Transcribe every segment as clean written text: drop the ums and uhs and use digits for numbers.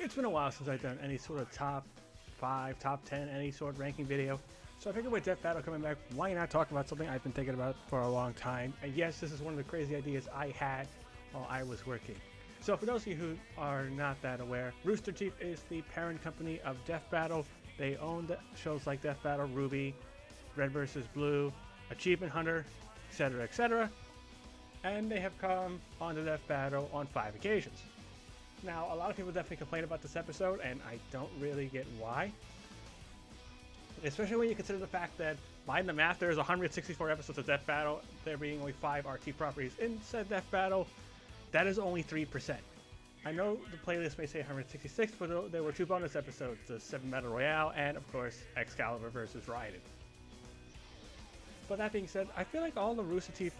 It's been a while since I've done any sort of top 5, top 10, any sort of ranking video. So I figured with Death Battle coming back, why not talk about something I've been thinking about for a long time. And yes, this is one of the crazy ideas I had while I was working. So for those of you who are not that aware, Rooster Teeth is the parent company of Death Battle. They own shows like Death Battle, Ruby, Red vs. Blue, Achievement Hunter, etc., etc. And they have come on to Death Battle on 5 occasions. Now, a lot of people definitely complain about this episode, and I don't really get why. Especially when you consider the fact that, by the math, there's 164 episodes of Death Battle, there being only 5 RT properties in said Death Battle. That is only 3%. I know the playlist may say 166, but there were 2 bonus episodes, the 7 Battle Royale, and of course, Excalibur vs. Raiden. But that being said, I feel like all the Rooster Teeth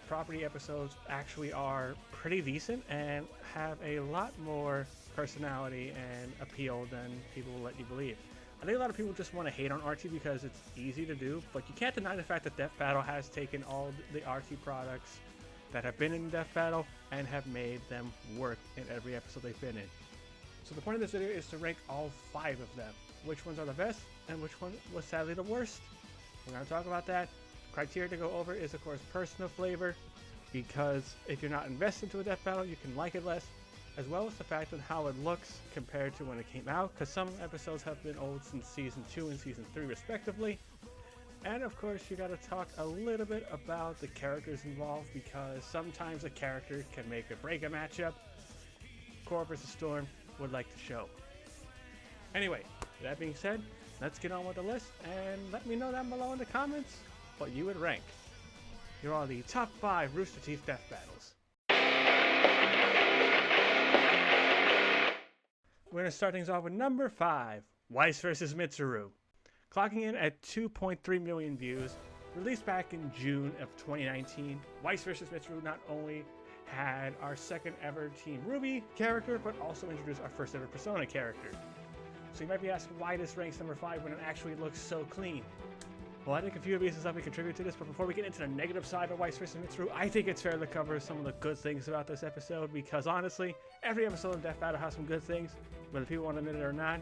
property episodes actually are pretty decent and have a lot more personality and appeal than people will let you believe. I think a lot of people just want to hate on RT because it's easy to do, but you can't deny the fact that Death Battle has taken all the RT products that have been in Death Battle and have made them work in every episode they've been in. So the point of this video is to rank all 5 of them. Which ones are the best and which one was sadly the worst? We're going to talk about that. Criteria to go over is of course personal flavor, because if you're not invested into a Death Battle you can like it less, as well as the fact of how it looks compared to when it came out, because some episodes have been old since Season 2 and Season 3 respectively. And of course you gotta talk a little bit about the characters involved, because sometimes a character can make or break a matchup. Core vs. Storm would like to show. Anyway, that being said, let's get on with the list, and let me know down below in the comments what you would rank. Here are the top 5 Rooster Teeth Death Battles. We're going to start things off with number 5, Weiss vs. Mitsuru. Clocking in at 2.3 million views, released back in June of 2019, Weiss vs. Mitsuru not only had our second ever Team Ruby character, but also introduced our first ever Persona character. So you might be asking why this ranks number 5 when it actually looks so clean. Well, I think a few reasons that we contribute to this, but before we get into the negative side of Weiss vs. Mitsuru, I think it's fair to cover some of the good things about this episode, because honestly, every episode of Death Battle has some good things, whether people want to admit it or not.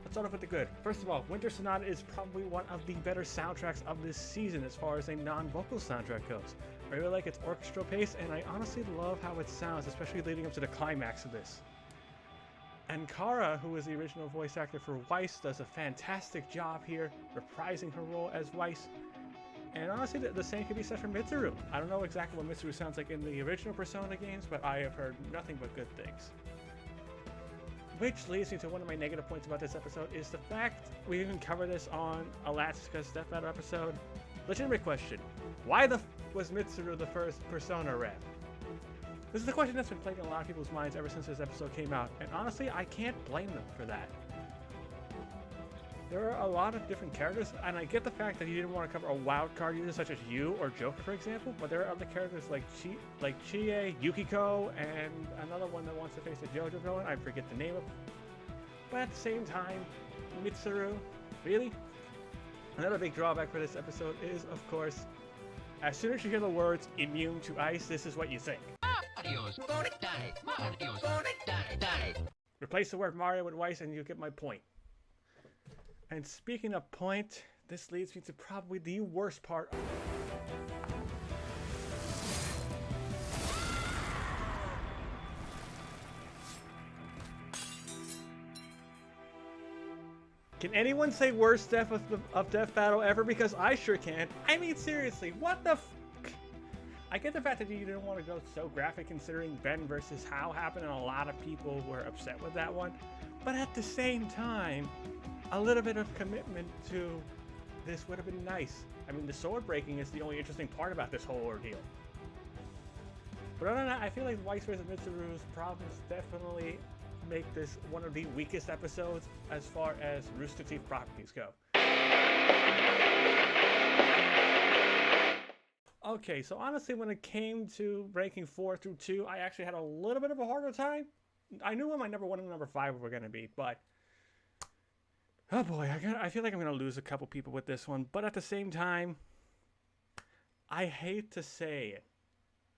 Let's start off with the good. First of all, Winter Sonata is probably one of the better soundtracks of this season as far as a non-vocal soundtrack goes. I really like its orchestral pace, and I honestly love how it sounds, especially leading up to the climax of this. And Kara, who is the original voice actor for Weiss, does a fantastic job here, reprising her role as Weiss. And honestly, the same could be said for Mitsuru. I don't know exactly what Mitsuru sounds like in the original Persona games, but I have heard nothing but good things. Which leads me to one of my negative points about this episode, is the fact we even cover this on Alaska's Death Battle episode. Legitimate question, why was Mitsuru the first Persona rep? This is the question that's been plaguing a lot of people's minds ever since this episode came out, and honestly, I can't blame them for that. There are a lot of different characters, and I get the fact that you didn't want to cover a wildcard user such as you or Joker, for example, but there are other characters like Chie, Yukiko, and another one that wants to face a JoJo villain, I forget the name of. But at the same time, Mitsuru, really? Another big drawback for this episode is, of course, as soon as you hear the words immune to ice, this is what you think. Replace the word Mario with Weiss and you get my point. And speaking of point, this leads me to probably the worst part. Can anyone say worst death of Death Battle ever? Because I sure can't. I mean, seriously, what the I get the fact that you didn't want to go so graphic considering Ben versus Hal happened and a lot of people were upset with that one. But at the same time, a little bit of commitment to this would have been nice. I mean, the sword breaking is the only interesting part about this whole ordeal. But other than that, I feel like Weiss vs. Mitsuru's problems definitely make this one of the weakest episodes as far as Rooster Teeth properties go. Okay, so honestly, when it came to ranking 4 through 2, I actually had a little bit of a harder time. I knew what my number 1 and number 5 were going to be, but oh boy, I feel like I'm going to lose a couple people with this one. But at the same time, I hate to say it,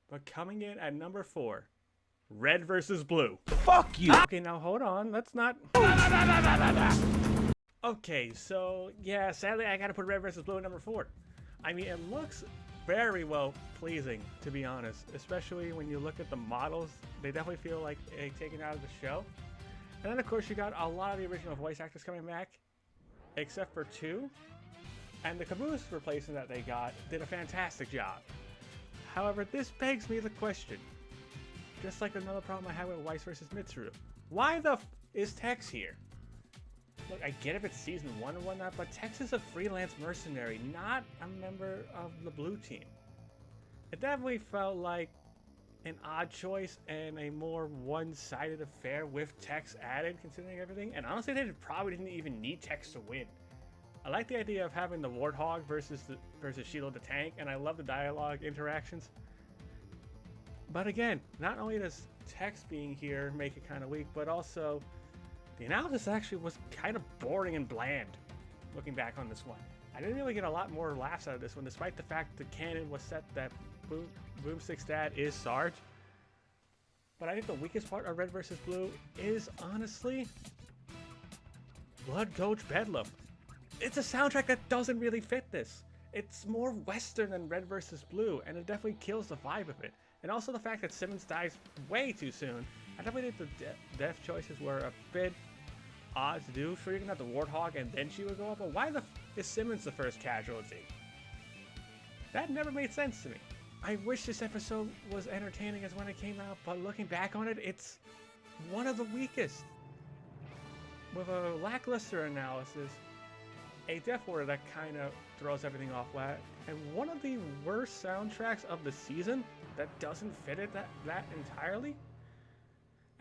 but coming in at number 4 red versus blue. Fuck you! Okay, now hold on. Let's not. Okay, so yeah, sadly I gotta put red versus blue at number 4. I mean, it looks very well pleasing, to be honest, especially when you look at the models. They definitely feel like a taken out of the show. And then of course you got a lot of the original voice actors coming back, except for 2. And the caboose replacement that they got did a fantastic job. However, this begs me the question, just like another problem I had with Weiss versus Mitsuru. Why the is Tex here? Look, I get if it's season 1 and whatnot, but Tex is a freelance mercenary, not a member of the blue team. It definitely felt like an odd choice and a more one-sided affair with Tex added, considering everything. And honestly, they probably didn't even need Tex to win. I like the idea of having the Warthog versus Shiloh the tank, and I love the dialogue interactions. But again, not only does Tex being here make it kind of weak, but also the analysis actually was kind of boring and bland, looking back on this one. I didn't really get a lot more laughs out of this one, despite the fact the canon was set that Boomstick's dad is Sarge. But I think the weakest part of Red vs. Blue is, honestly, Blood Coach Bedlam. It's a soundtrack that doesn't really fit this. It's more Western than Red vs. Blue, and it definitely kills the vibe of it. And also the fact that Simmons dies way too soon. I definitely think the death choices were a bit odd to do. Sure, you can have the Warthog and then she would go up, but why is Simmons the first casualty? That never made sense to me. I wish this episode was entertaining as when it came out, but looking back on it, it's one of the weakest. With a lackluster analysis, a death order that kind of throws everything off whack, and one of the worst soundtracks of the season that doesn't fit it that entirely.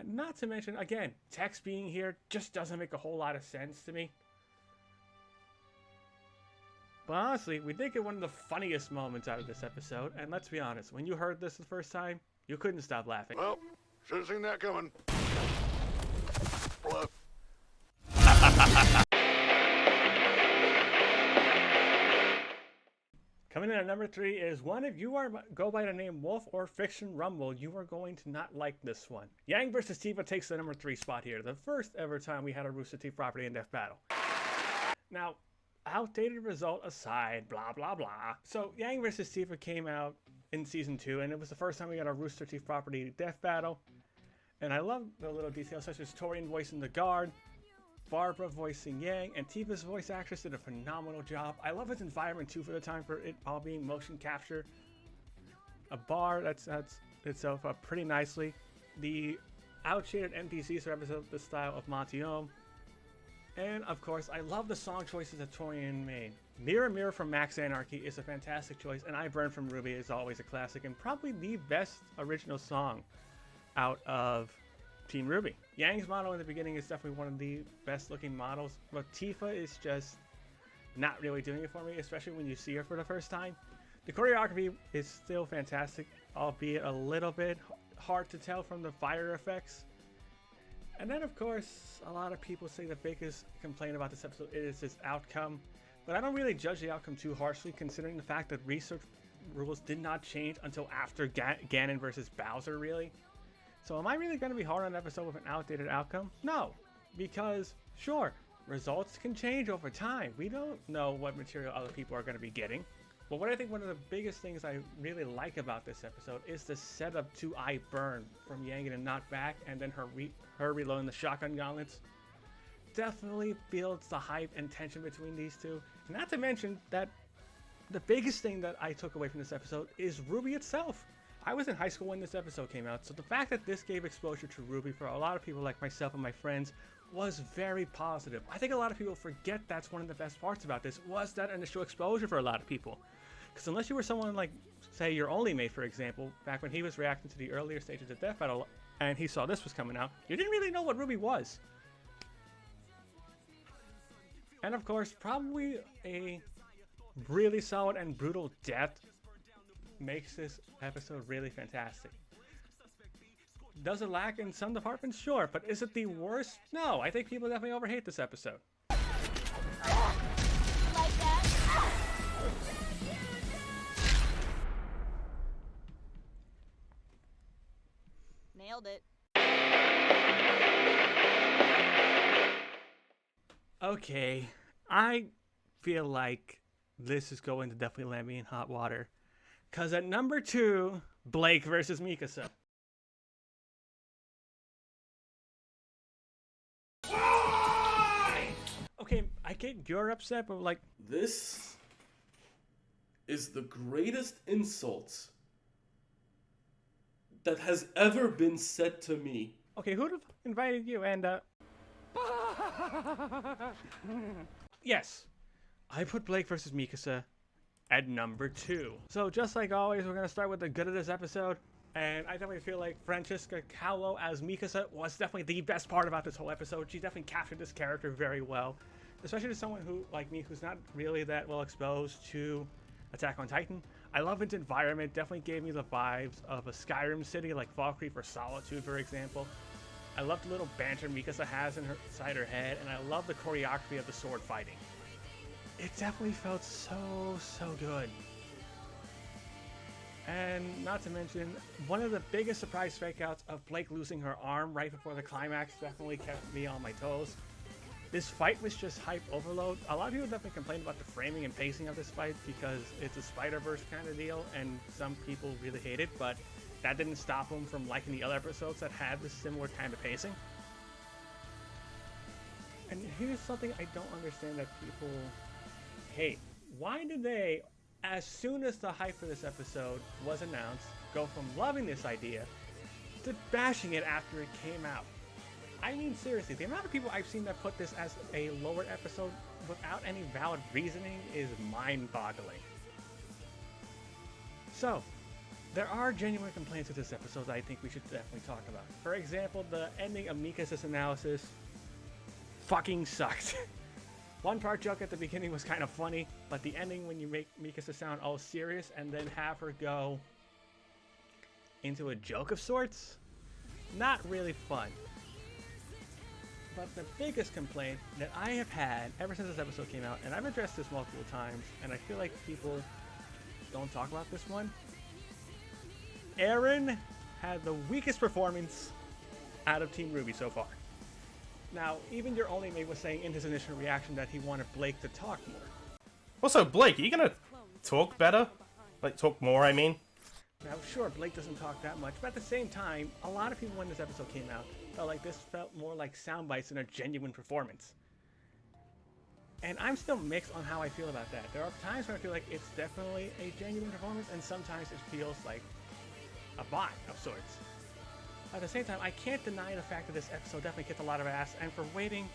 And not to mention, again, Tex being here just doesn't make a whole lot of sense to me. But honestly, we did get one of the funniest moments out of this episode, and let's be honest, when you heard this the first time, you couldn't stop laughing. Well, should have seen that coming. Bluff. Coming in at number 3 is one, if you go by the name Wolf or Fiction Rumble, you are going to not like this one. Yang versus Tifa takes the number 3 spot here, the first ever time we had a Rooster Teeth property in Death Battle. Now, outdated result aside, blah blah blah. So Yang versus Tifa came out in season 2, and it was the first time we got a Rooster Teeth property Death Battle. And I love the little details such as Torian voicing the guard, Barbara voicing Yang, and Tifa's voice actress did a phenomenal job. I love its environment too for the time, for it all being motion capture. A bar that sets itself up pretty nicely. The outshaded NPCs represent the style of Montiome. And of course, I love the song choices that Torian made. Mirror Mirror from Max Anarchy is a fantastic choice, and I Burn from Ruby is always a classic and probably the best original song out of Team Ruby. Yang's model in the beginning is definitely one of the best looking models, but Tifa is just not really doing it for me, especially when you see her for the first time. The choreography is still fantastic, albeit a little bit hard to tell from the fire effects. And then of course, a lot of people say the biggest complaint about this episode is its outcome, but I don't really judge the outcome too harshly considering the fact that research rules did not change until after Ganon versus Bowser, really. So am I really going to be hard on an episode with an outdated outcome? No, because sure, results can change over time. We don't know what material other people are going to be getting. But what I think one of the biggest things I really like about this episode is the setup to I Burn from Yang getting knocked back and then her reloading the shotgun gauntlets. Definitely builds the hype and tension between these two. Not to mention that the biggest thing that I took away from this episode is Ruby itself. I was in high school when this episode came out, so the fact that this gave exposure to Ruby for a lot of people like myself and my friends was very positive. I think a lot of people forget that's one of the best parts about this, was that initial exposure for a lot of people. Because unless you were someone like, say, your only mate, for example, back when he was reacting to the earlier stages of Death Battle, and he saw this was coming out, you didn't really know what Ruby was. And of course, probably a really solid and brutal death makes this episode really fantastic. Does it lack in some departments? Sure, but is it the worst? No, I think people definitely overhate this episode. Like that? Nailed it. Okay, I feel like this is going to definitely land me in hot water. Because at number 2, Blake versus Mikasa. Okay, I get you're upset, but like... This is the greatest insult that has ever been said to me. Okay, who'd have invited you? And, yes, I put Blake versus Mikasa at number 2. So just like always, we're going to start with the good of this episode. And I definitely feel like Francesca Kahlo as Mikasa was definitely the best part about this whole episode. She definitely captured this character very well. Especially to someone who, like me, who's not really that well exposed to Attack on Titan. I love its environment. Definitely gave me the vibes of a Skyrim city like Fall Creek or Solitude, for example. I love the little banter Mikasa has inside her head. And I love the choreography of the sword fighting. It definitely felt so good. And not to mention, one of the biggest surprise fake outs of Blake losing her arm right before the climax definitely kept me on my toes. This fight was just hype overload. A lot of people definitely complained about the framing and pacing of this fight because it's a Spider-Verse kind of deal, and some people really hate it, but that didn't stop them from liking the other episodes that had this similar kind of pacing. And here's something I don't understand that people hate. Why did they, as soon as the hype for this episode was announced, go from loving this idea to bashing it after it came out? I mean, seriously, the amount of people I've seen that put this as a lower episode without any valid reasoning is mind-boggling. So, there are genuine complaints with this episode that I think we should definitely talk about. For example, the ending of Mikasa's analysis fucking sucked. One part joke at the beginning was kind of funny, but the ending when you make Mikasa sound all serious and then have her go into a joke of sorts, not really fun. But the biggest complaint that I have had ever since this episode came out, and I've addressed this multiple times, and I feel like people don't talk about this one. Eren had the weakest performance out of Team Ruby so far. Now, even your only mate was saying in his initial reaction that he wanted Blake to talk more. Also, Blake, are you gonna talk better? Like, talk more, I mean? Now, sure, Blake doesn't talk that much, but at the same time, a lot of people when this episode came out felt like this felt more like sound bites than a genuine performance. And I'm still mixed on how I feel about that. There are times when I feel like it's definitely a genuine performance, and sometimes it feels like a bot of sorts. At the same time, I can't deny the fact that this episode definitely kicked a lot of ass, and for waiting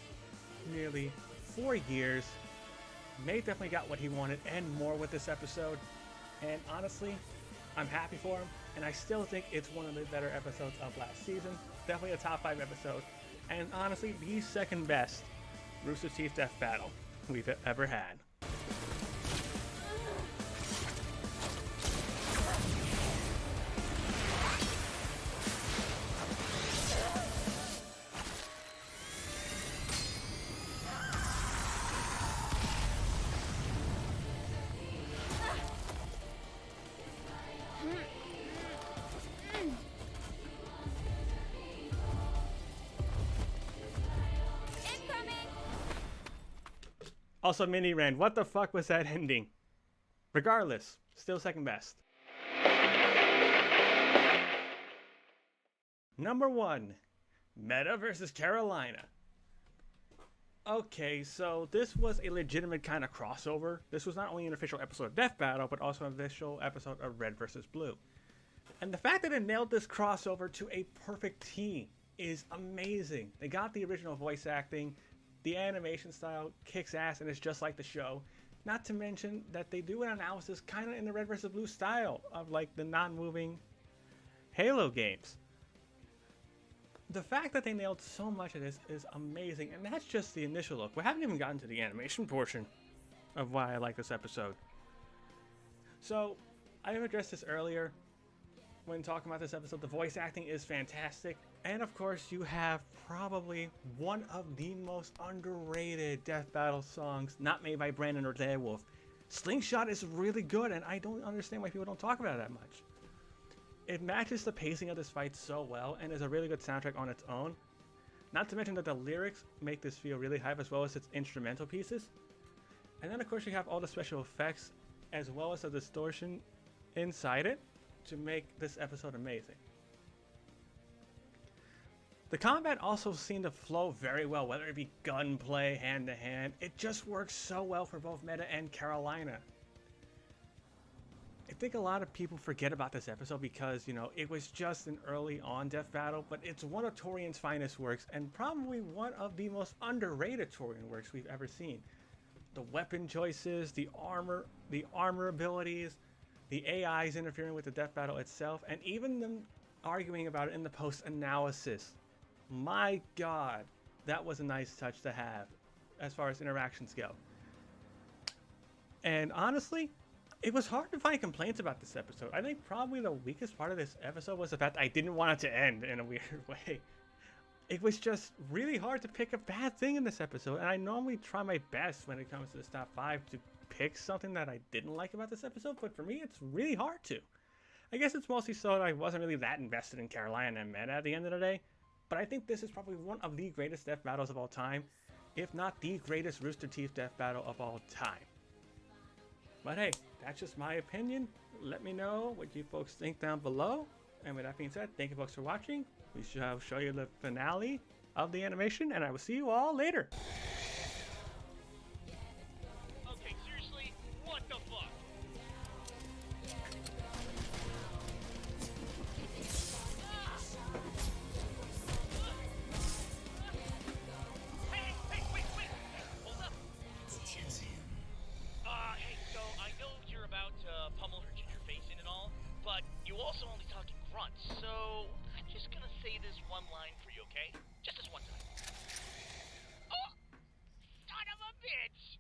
nearly 4 years, May definitely got what he wanted and more with this episode. And honestly, I'm happy for him, and I still think it's one of the better episodes of last season. Definitely a top 5 episode, and honestly, the second best Rooster Teeth death battle we've ever had. Also, Mini Ren, what the fuck was that ending? Regardless, still second best. Number 1, Meta versus Carolina. Okay, so this was a legitimate kind of crossover. This was not only an official episode of Death Battle, but also an official episode of Red versus Blue. And the fact that it nailed this crossover to a perfect T is amazing. They got the original voice acting. The animation style kicks ass and it's just like the show. Not to mention that they do an analysis kind of in the Red vs. Blue style of like the non-moving Halo games. The fact that they nailed so much of this is amazing, and that's just the initial look. We haven't even gotten to the animation portion of why I like this episode. So, I addressed this earlier when talking about this episode. The voice acting is fantastic. And of course, you have probably one of the most underrated death battle songs not made by Brandon or Deadwolf. Slingshot is really good, and I don't understand why people don't talk about it that much. It matches the pacing of this fight so well and is a really good soundtrack on its own. Not to mention that the lyrics make this feel really hype as well as its instrumental pieces. And then of course you have all the special effects as well as the distortion inside it to make this episode amazing. The combat also seemed to flow very well, whether it be gunplay, hand to hand. It just works so well for both Meta and Carolina. I think a lot of people forget about this episode because, you know, it was just an early on death battle, but it's one of Torian's finest works and probably one of the most underrated Torian works we've ever seen. The weapon choices, the armor abilities, the AIs interfering with the death battle itself, and even them arguing about it in the post-analysis. My God, that was a nice touch to have as far as interactions go. And honestly, it was hard to find complaints about this episode. I think probably the weakest part of this episode was the fact I didn't want it to end in a weird way. It was just really hard to pick a bad thing in this episode, and I normally try my best when it comes to this top 5 to pick something that I didn't like about this episode, but for me it's really hard to. I guess it's mostly so that I wasn't really that invested in Carolina and Meta at the end of the day, but I think this is probably one of the greatest death battles of all time, if not the greatest Rooster Teeth death battle of all time. But hey, that's just my opinion. Let me know what you folks think down below. And with that being said, thank you folks for watching. We shall show you the finale of the animation, and I will see you all later. Okay, seriously, what the fuck? Hey, wait, hold up. Hey, so I know you're about to pummel her ginger face in and all, but you also only talk in grunts, so I'm just gonna say this one line for you, okay? Just this one time. Oh! Son of a bitch!